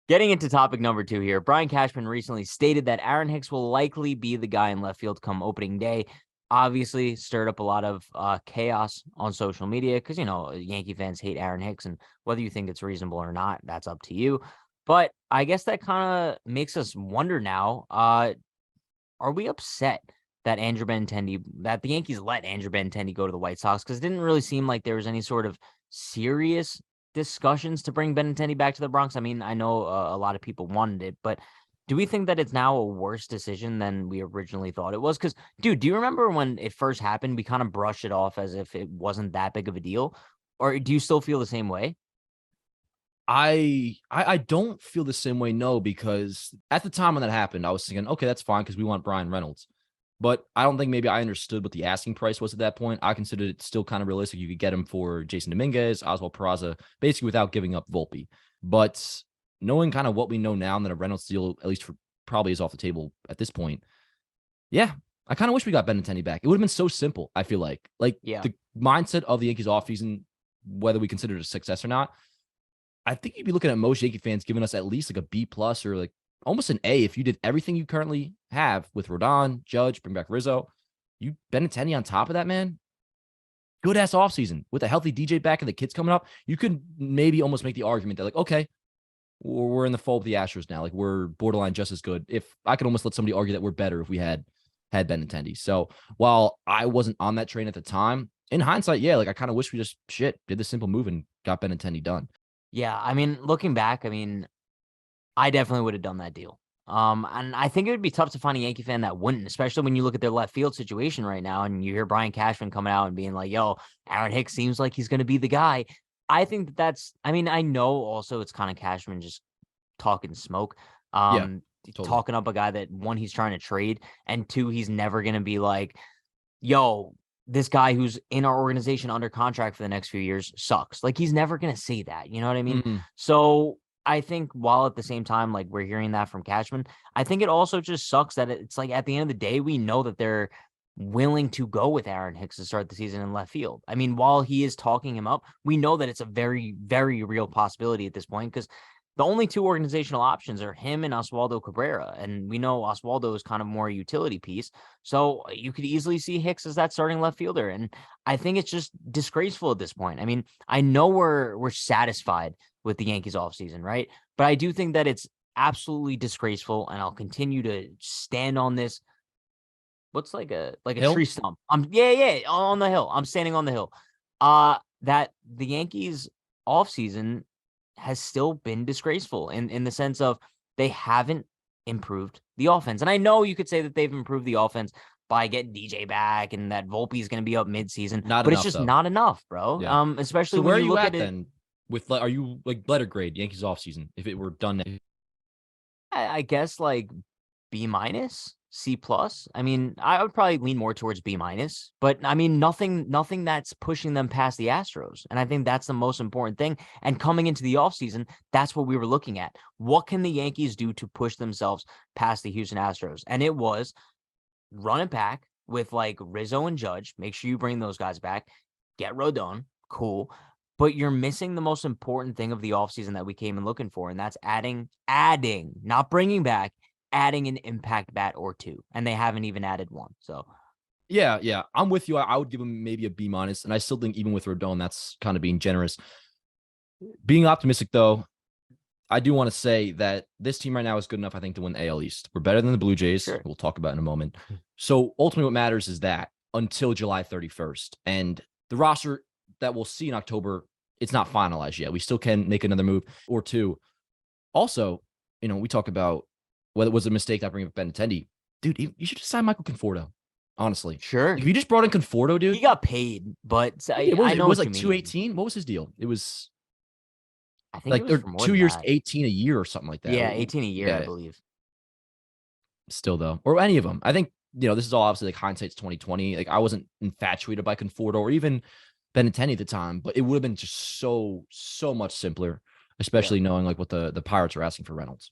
Getting into topic number 2 here, Brian Cashman recently stated that Aaron Hicks will likely be the guy in left field come opening day. Obviously, stirred up a lot of chaos on social media because, Yankee fans hate Aaron Hicks, and whether you think it's reasonable or not, that's up to you. But I guess that kind of makes us wonder now, are we upset that that the Yankees let Andrew Benintendi go to the White Sox? Because it didn't really seem like there was any sort of serious discussions to bring Benintendi back to the Bronx. I mean, I know a lot of people wanted it, but do we think that it's now a worse decision than we originally thought it was? Because, dude, do you remember when it first happened? We kind of brushed it off as if it wasn't that big of a deal. Or do you still feel the same way? I don't feel the same way, no, because at the time when that happened, I was thinking, okay, that's fine because we want Brian Reynolds. But I don't think maybe I understood what the asking price was at that point. I considered it still kind of realistic. You could get him for Jason Dominguez, Oswald Peraza, basically without giving up Volpe. But knowing kind of what we know now, and that a Reynolds deal, at least for probably is off the table at this point, yeah, I kind of wish we got Benintendi back. It would have been so simple, I feel like. Like Yeah. the mindset of the Yankees offseason, whether we consider it a success or not, I think you'd be looking at most Yankee fans giving us at least like a B plus or like almost an A if you did everything you currently have with Rodon, Judge, bring back Rizzo. You Benintendi on top of that, man. Good ass offseason with a healthy DJ back and the kids coming up. You could maybe almost make the argument that, like, okay, we're in the fold with the Astros now. Like, we're borderline just as good. If I could almost let somebody argue that we're better if we had Benintendi. So while I wasn't on that train at the time, in hindsight, yeah, like I kind of wish we just did the simple move and got Benintendi done. Yeah. I mean, looking back, I definitely would have done that deal. And I think it would be tough to find a Yankee fan that wouldn't, especially when you look at their left field situation right now and you hear Brian Cashman coming out and being like, yo, Aaron Hicks seems like he's going to be the guy. I think I know also it's kind of Cashman just talking smoke, Yeah, um, totally. talking up a guy that, one, he's trying to trade, and two, he's never going to be like, yo, this guy who's in our organization under contract for the next few years sucks. Like, he's never going to say that. You know what I mean? Mm, So I think while at the same time, like, we're hearing that from Cashman, I think it also just sucks that it's like at the end of the day, we know that they're willing to go with Aaron Hicks to start the season in left field. I mean, while he is talking him up, we know that it's a very, very real possibility at this point because the only two organizational options are him and Oswaldo Cabrera. And we know Oswaldo is kind of more a utility piece. So you could easily see Hicks as that starting left fielder. And I think it's just disgraceful at this point. I mean, I know we're satisfied with the Yankees offseason, right? But I do think that it's absolutely disgraceful, and I'll continue to stand on this. What's like a tree Hill? stump? On the hill. I'm standing on the hill. That the Yankees offseason has still been disgraceful in the sense of they haven't improved the offense. And I know you could say that they've improved the offense by getting DJ back and that Volpe is going to be up midseason, Not but it's enough just though. not enough, bro. Yeah. Especially So when where are you you look at at it. then? With are you like letter grade Yankees offseason if it were done? I guess like B minus, C plus. I mean, I would probably lean more towards B minus, but I mean, nothing that's pushing them past the Astros. And I think that's the most important thing. And coming into the offseason, that's what we were looking at. What can the Yankees do to push themselves past the Houston Astros? And it was run it back with like Rizzo and Judge. Make sure you bring those guys back. Get Rodon. Cool. But you're missing the most important thing of the offseason that we came in looking for, and that's adding, not bringing back, adding an impact bat or two. And they haven't even added one. So, Yeah. I'm with you. I would give him maybe a B minus, and I still think even with Rodon, that's kind of being generous. Being optimistic though, I do want to say that this team right now is good enough, I think, to win the AL East. We're better than the Blue Jays. sure. We'll talk about in a moment. So ultimately, what matters is that until July 31st, and the roster that we'll see in October, it's not finalized yet. We still can make another move or two. Also, we talk about whether it was a mistake not bringing up Benintendi. Dude, you should just sign Michael Conforto. Honestly, Sure. like, if you just brought in Conforto, He dude, got paid, but I it know was what you like mean. 218. What was his deal? It was I think it like was or for more 2 than years, that. 18 a year or something like that. Yeah, 18 a year, I Yeah, believe. still though, or any of them. I think this is all obviously like hindsight's 2020. Like I wasn't infatuated by Conforto or even Benintendi at the time, but it would have been just so much simpler, Yeah. especially knowing like what the Pirates are asking for Reynolds.